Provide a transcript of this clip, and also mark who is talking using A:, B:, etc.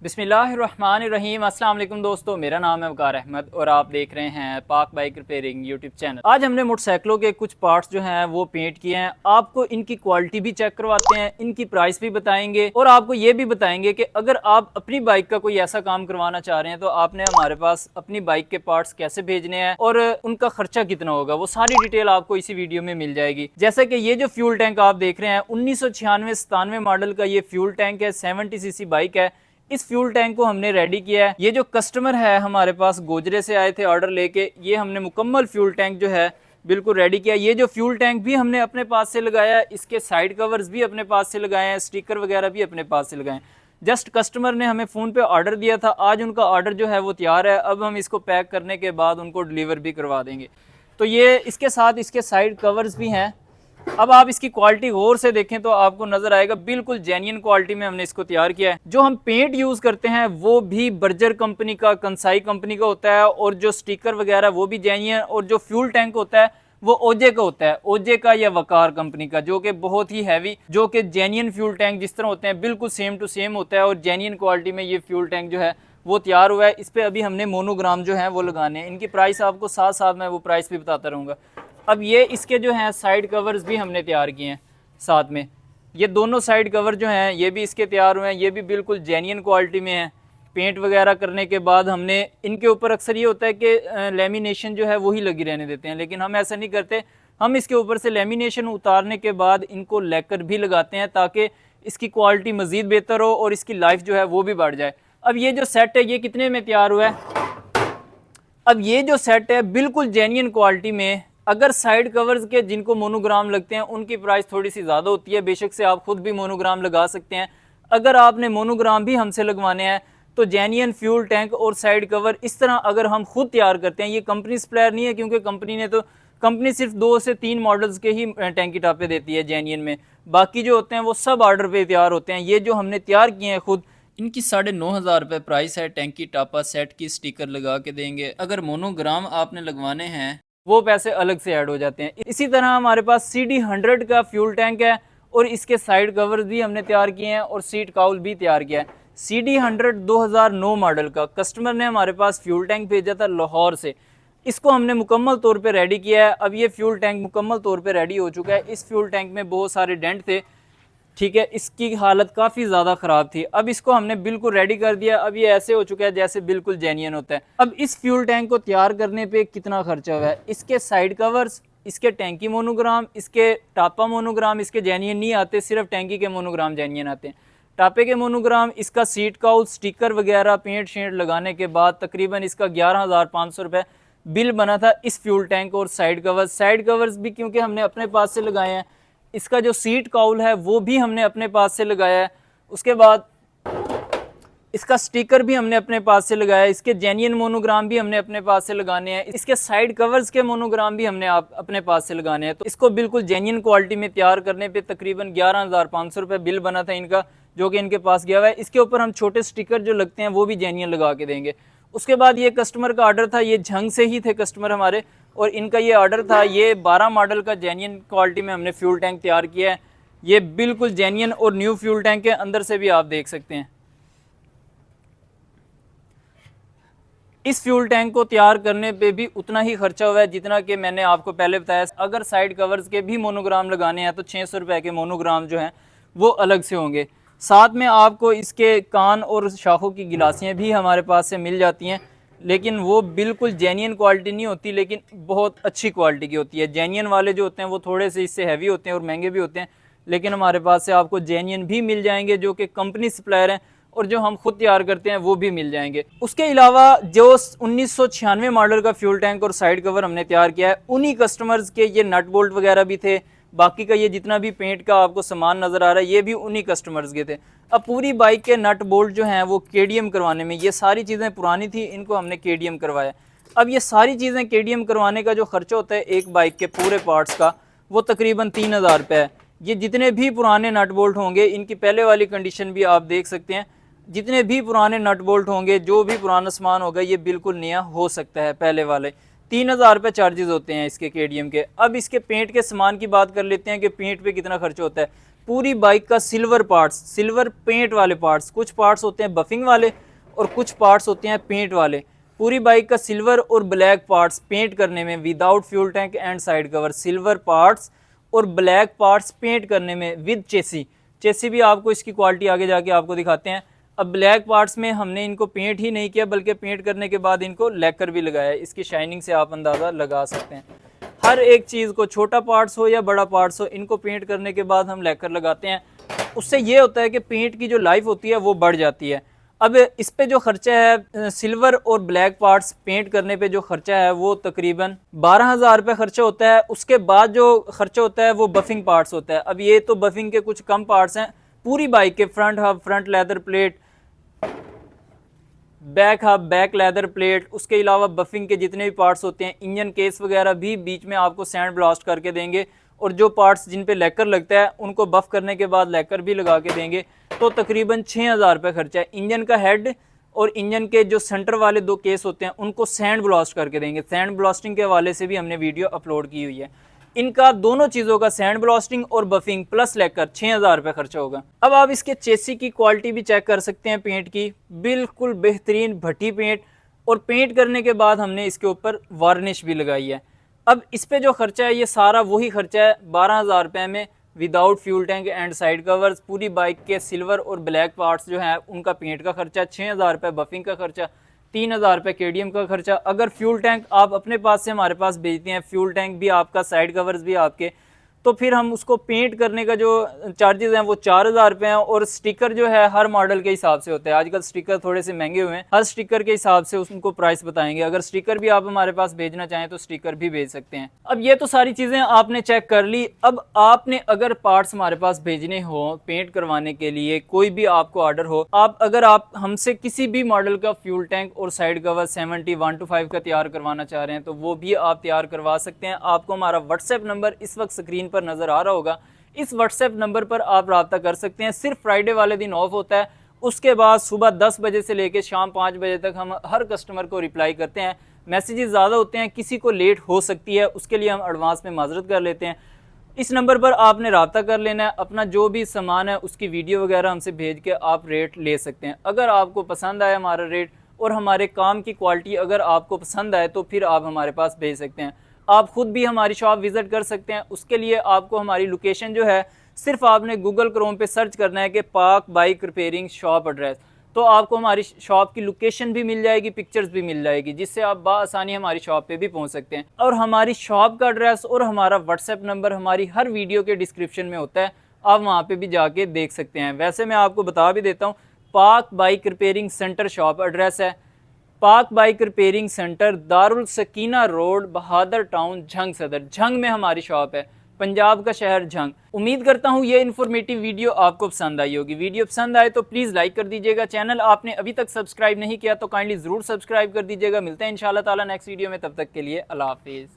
A: बिस्मिल्लाहिर्रहमानिर्रहीम। अस्सलाम वालेकुम दोस्तों, मेरा नाम है वकार अहमद और आप देख रहे हैं पाक बाइक रिपेयरिंग यूट्यूब चैनल। आज हमने मोटरसाइकिलों के कुछ पार्ट्स जो हैं वो पेंट किए हैं। आपको इनकी क्वालिटी भी चेक करवाते हैं, इनकी प्राइस भी बताएंगे और आपको ये भी बताएंगे कि अगर आप अपनी बाइक का कोई ऐसा काम करवाना चाह रहे हैं तो आपने हमारे पास अपनी बाइक के पार्ट्स कैसे भेजने हैं और उनका खर्चा कितना होगा, वो सारी डिटेल आपको इसी वीडियो में मिल जाएगी। जैसे कि ये जो फ्यूल टैंक आप देख रहे हैं 1996-97 मॉडल का ये फ्यूल टैंक है, 70 सीसी बाइक है। इस फ्यूल टैंक को हमने रेडी किया है। ये जो कस्टमर है हमारे पास गोजरे से आए थे ऑर्डर लेके, ये हमने मुकम्मल फ्यूल टैंक जो है बिल्कुल रेडी किया। ये जो फ्यूल टैंक भी हमने अपने पास से लगाया है, इसके साइड कवर्स भी अपने पास से लगाए हैं, स्टिकर वगैरह भी अपने पास से लगाए हैं। जस्ट कस्टमर ने हमें फ़ोन पे ऑर्डर दिया था, आज उनका ऑर्डर जो है वो तैयार है। अब हम इसको पैक करने के बाद उनको डिलीवर भी करवा देंगे। तो ये इसके साथ इसके साइड कवर्स भी हैं। अब आप इसकी क्वालिटी गौर से देखें तो आपको नजर आएगा बिल्कुल जेन्युइन क्वालिटी में हमने इसको तैयार किया है। जो हम पेंट यूज करते हैं वो भी बर्जर कंपनी का, कंसाई कंपनी का होता है और जो स्टिकर वगैरह वो भी जेन्युइन, और जो फ्यूल टैंक होता है वो ओजे का होता है, ओजे का या वकार कंपनी का, जो कि बहुत ही हैवी, जो कि जेन्युइन फ्यूल टैंक जिस तरह होते हैं बिल्कुल सेम टू सेम होता है और जेन्युइन क्वालिटी में ये फ्यूल टैंक जो है वो तैयार हुआ है। इस पर अभी हमने मोनोग्राम जो है वो लगाने हैं। इनकी प्राइस आपको साथ साथ मैं वो प्राइस भी बताता रहूँगा। अब ये इसके जो हैं साइड कवर्स भी हमने तैयार किए हैं साथ में। ये दोनों साइड कवर जो हैं ये भी इसके तैयार हुए हैं, ये भी बिल्कुल जेन्युइन क्वालिटी में है। पेंट वगैरह करने के बाद हमने इनके ऊपर, अक्सर ये होता है कि लेमिनेशन जो है वही लगी रहने देते हैं, लेकिन हम ऐसा नहीं करते। हम इसके ऊपर से लेमिनेशन उतारने के बाद इनको लेकर भी लगाते हैं ताकि इसकी क्वालिटी मज़ीद बेहतर हो और इसकी लाइफ जो है वो भी बढ़ जाए। अब ये जो सेट है ये कितने में तैयार हुआ है? अब ये जो सेट है बिल्कुल जेन्युइन क्वालिटी में। अगर साइड कवर्स के जिनको मोनोग्राम लगते हैं उनकी प्राइस थोड़ी सी ज़्यादा होती है, बेशक से आप खुद भी मोनोग्राम लगा सकते हैं। अगर आपने मोनोग्राम भी हमसे लगवाने हैं तो जेन्युइन फ्यूल टैंक और साइड कवर इस तरह अगर हम खुद तैयार करते हैं, ये कंपनी सप्लायर नहीं है, क्योंकि कंपनी सिर्फ 2 से 3 मॉडल्स के ही टैंकी टापे देती है जेन्युइन में, बाकी जो होते हैं वो सब ऑर्डर पे तैयार होते हैं। ये जो हमने तैयार किए हैं खुद, इनकी 9,500 रुपये प्राइस है। टैंकी टापा सेट की स्टिकर लगा के देंगे। अगर मोनोग्राम आपने लगवाने हैं वो पैसे अलग से ऐड हो जाते हैं। इसी तरह हमारे पास CD100 का फ्यूल टैंक है और इसके साइड कवर्स भी हमने तैयार किए हैं और सीट काउल भी तैयार किया है। CD100 2009 मॉडल का कस्टमर ने हमारे पास फ्यूल टैंक भेजा था लाहौर से। इसको हमने मुकम्मल तौर पे रेडी किया है। अब ये फ्यूल टैंक मुकम्मल तौर पे रेडी हो चुका है। इस फ्यूल टैंक में बहुत सारे डेंट थे, ठीक है, इसकी हालत काफ़ी ज़्यादा ख़राब थी। अब इसको हमने बिल्कुल रेडी कर दिया। अब ये ऐसे हो चुका है जैसे बिल्कुल जेन्युइन होता है। अब इस फ्यूल टैंक को तैयार करने पे कितना खर्चा हुआ है? इसके साइड कवर्स, इसके टैंकी मोनोग्राम, इसके टापा मोनोग्राम, इसके जेन्युइन नहीं आते, सिर्फ टैंकी के मोनोग्राम जेन्युइन आते हैं। टापे के मोनोग्राम, इसका सीट काउल, स्टिकर वगैरह, पेंट शेंट लगाने के बाद तकरीबन इसका 11,500 रुपये बिल बना था। इस फ्यूल टैंक और साइड कवर्स भी क्योंकि हमने अपने पास से लगाए हैं। इसका जो सीट काउल है वो भी हमने अपने पास से लगाया है। उसके बाद इसका स्टिकर भी हमने अपने पास से लगाया है। इसके जेन्युइन मोनोग्राम भी हमने अपने पास से लगाने हैं। इसके साइड कवर्स के मोनोग्राम भी हमने अपने पास से लगाने हैं। तो इसको बिल्कुल जेन्युइन क्वालिटी में तैयार करने पे तकरीबन 11,500 रुपये बिल बना था इनका, जो कि इनके पास गया हुआ है। इसके ऊपर हम छोटे स्टिकर जो लगते हैं वो भी जेन्युइन लगा के देंगे। उसके बाद ये कस्टमर का ऑर्डर था, ये झंग से ही थे कस्टमर हमारे, और इनका ये ऑर्डर था। ये 12 मॉडल का जेन्युइन क्वालिटी में हमने फ्यूल टैंक तैयार किया है। ये बिल्कुल जेन्युइन और न्यू फ्यूल टैंक है, अंदर से भी आप देख सकते हैं। इस फ्यूल टैंक को तैयार करने पे भी उतना ही खर्चा हुआ है जितना कि मैंने आपको पहले बताया। अगर साइड कवर्स के भी मोनोग्राम लगाने हैं तो 600 रुपये के मोनोग्राम जो हैं वो अलग से होंगे। साथ में आपको इसके कान और शाखों की गिलासियाँ भी हमारे पास से मिल जाती हैं, लेकिन वो बिल्कुल जेन्युइन क्वालिटी नहीं होती, लेकिन बहुत अच्छी क्वालिटी की होती है। जेन्युइन वाले जो होते हैं वो थोड़े से इससे हैवी होते हैं और महंगे भी होते हैं, लेकिन हमारे पास से आपको जेन्युइन भी मिल जाएंगे जो कि कंपनी सप्लायर हैं, और जो हम खुद तैयार करते हैं वो भी मिल जाएंगे। उसके अलावा जो 1996 मॉडल का फ्यूल टैंक और साइड कवर हमने तैयार किया है, उन्हीं कस्टमर्स के ये नट बोल्ट वगैरह भी थे। बाकी का ये जितना भी पेंट का आपको सामान नज़र आ रहा है ये भी उन्हीं कस्टमर्स के थे। अब पूरी बाइक के नट बोल्ट जो हैं वो KDM करवाने में, ये सारी चीज़ें पुरानी थी, इनको हमने KDM करवाया। अब ये सारी चीज़ें KDM करवाने का जो खर्चा होता है एक बाइक के पूरे पार्ट्स का, वो तकरीबन 3,000 रुपये है। ये जितने भी पुराने नट बोल्ट होंगे, इनकी पहले वाली कंडीशन भी आप देख सकते हैं, जितने भी पुराने नट बोल्ट होंगे, जो भी पुराना सामान होगा, ये बिल्कुल नया हो सकता है। पहले वाले 3,000 रुपये चार्जेस होते हैं इसके KDM के। अब इसके पेंट के सामान की बात कर लेते हैं कि पेंट पे कितना खर्च होता है। पूरी बाइक का सिल्वर पार्ट्स, सिल्वर पेंट वाले पार्ट्स, कुछ पार्ट्स होते हैं बफिंग वाले और कुछ पार्ट्स होते हैं पेंट वाले। पूरी बाइक का सिल्वर और ब्लैक पार्ट्स पेंट करने में without fuel tank and side cover, silver parts और ब्लैक पार्ट्स पेंट करने में विद चेसी। चेसी भी आपको इसकी क्वालिटी आगे जाके आपको दिखाते हैं। अब ब्लैक पार्ट्स में हमने इनको पेंट ही नहीं किया बल्कि पेंट करने के बाद इनको लैकर भी लगाया है। इसकी शाइनिंग से आप अंदाज़ा लगा सकते हैं। हर एक चीज़ को, छोटा पार्ट्स हो या बड़ा पार्ट्स हो, इनको पेंट करने के बाद हम लैकर लगाते हैं। उससे ये होता है कि पेंट की जो लाइफ होती है वो बढ़ जाती है। अब इस पे जो खर्चा है सिल्वर और ब्लैक पार्ट्स पेंट करने पे जो खर्चा है वो तकरीबन 12,000 रुपये खर्चा होता है। उसके बाद जो खर्चा होता है वो बफिंग पार्ट्स होता है। अब ये तो बफिंग के कुछ कम पार्ट्स हैं। पूरी बाइक के front hub, front leather plate, back hub, back leather plate, उसके अलावा बफिंग के जितने भी पार्ट्स होते हैं, इंजन केस वगैरह भी बीच में आपको सैंड ब्लास्ट करके देंगे। और जो पार्ट्स जिन पे लैकर लगता है उनको बफ करने के बाद लैकर भी लगा के देंगे। तो तकरीबन 6,000 रुपये खर्चा है। इंजन का हेड और इंजन के जो सेंटर वाले 2 केस होते हैं उनको सैंड ब्लास्ट करके देंगे। सैंड ब्लास्टिंग के हवाले से भी हमने वीडियो अपलोड की हुई है। इनका दोनों चीज़ों का सैंड ब्लास्टिंग और बफिंग प्लस लेकर 6,000 रुपये खर्चा होगा। अब आप इसके चेसी की क्वालिटी भी चेक कर सकते हैं। पेंट की बिल्कुल बेहतरीन भट्टी पेंट, और पेंट करने के बाद हमने इसके ऊपर वार्निश भी लगाई है। अब इस पे जो खर्चा है ये सारा वही खर्चा है 12,000 रुपये में without fuel tank and side covers. पूरी बाइक के सिल्वर और ब्लैक पार्ट्स जो हैं उनका पेंट का खर्चा 6,000 रुपये, बफिंग का खर्चा 3,000 रुपये, केडीएम का खर्चा। अगर फ्यूल टैंक आप अपने पास से हमारे पास भेजते हैं, फ्यूल टैंक भी आपका, साइड कवर्स भी आपके, तो फिर हम उसको पेंट करने का जो चार्जेस हैं वो 4,000 रुपये हैं। और स्टिकर जो है हर मॉडल के हिसाब से होता है। आजकल स्टिकर थोड़े से महंगे हुए हैं, हर स्टिकर के हिसाब से उनको प्राइस बताएंगे। अगर स्टिकर भी आप हमारे पास भेजना चाहें तो स्टिकर भी भेज सकते हैं। अब ये तो सारी चीज़ें आपने चेक कर ली। अब आपने अगर पार्ट्स हमारे पास भेजने हो पेंट करवाने के लिए, कोई भी आपको ऑर्डर हो, अगर आप हमसे किसी भी मॉडल का फ्यूल टैंक और साइड कवर 71-5 का तैयार करवाना चाह रहे हैं तो वो भी आप तैयार करवा सकते हैं। आपको हमारा व्हाट्सएप नंबर इस वक्त स्क्रीन पर नजर आ रहा होगा। इस व्हाट्सएप नंबर पर आप रब्ता कर सकते हैं। सिर्फ फ्राइडे वाले दिन ऑफ होता है। उसके बाद सुबह 10 बजे से लेकर शाम 5 बजे तक हम हर कस्टमर को रिप्लाई करते हैं। मैसेजेस ज़्यादा होते हैं, किसी को लेट हो सकती है, उसके लिए हम एडवांस में माजरत कर लेते हैं। इस नंबर पर आपने रब्ता कर लेना है। अपना जो भी सामान है उसकी वीडियो वगैरह हमसे भेज के आप रेट ले सकते हैं। अगर आपको पसंद आए हमारा रेट और हमारे काम की क्वालिटी अगर आपको पसंद आए तो फिर आप हमारे पास भेज सकते हैं। आप खुद भी हमारी शॉप विज़िट कर सकते हैं। उसके लिए आपको हमारी लोकेशन जो है, सिर्फ आपने गूगल क्रोम पे सर्च करना है कि पाक बाइक रिपेयरिंग शॉप एड्रेस, तो आपको हमारी शॉप की लोकेशन भी मिल जाएगी, पिक्चर्स भी मिल जाएगी, जिससे आप बाआसानी हमारी शॉप पे भी पहुंच सकते हैं। और हमारी शॉप का एड्रेस और हमारा व्हाट्सएप नंबर हमारी हर वीडियो के डिस्क्रिप्शन में होता है, आप वहाँ पे भी जाके देख सकते हैं। वैसे मैं आपको बता भी देता हूँ, Pak bike repairing centre shop address है। Pak bike repairing centre, Darul Sakina road, Bahadur town, Jhang Saddar. Jhang में हमारी शॉप है, पंजाब का शहर झंग। उम्मीद करता हूँ ये इन्फॉर्मेटिव वीडियो आपको पसंद आई होगी। वीडियो पसंद आए तो प्लीज़ लाइक कर दीजिएगा। चैनल आपने अभी तक सब्सक्राइब नहीं किया तो काइंडली ज़रूर सब्सक्राइब कर दीजिएगा। मिलते हैं इंशाल्लाह ताला नेक्स्ट वीडियो में, तब तक के लिए अल्लाह हाफिज़।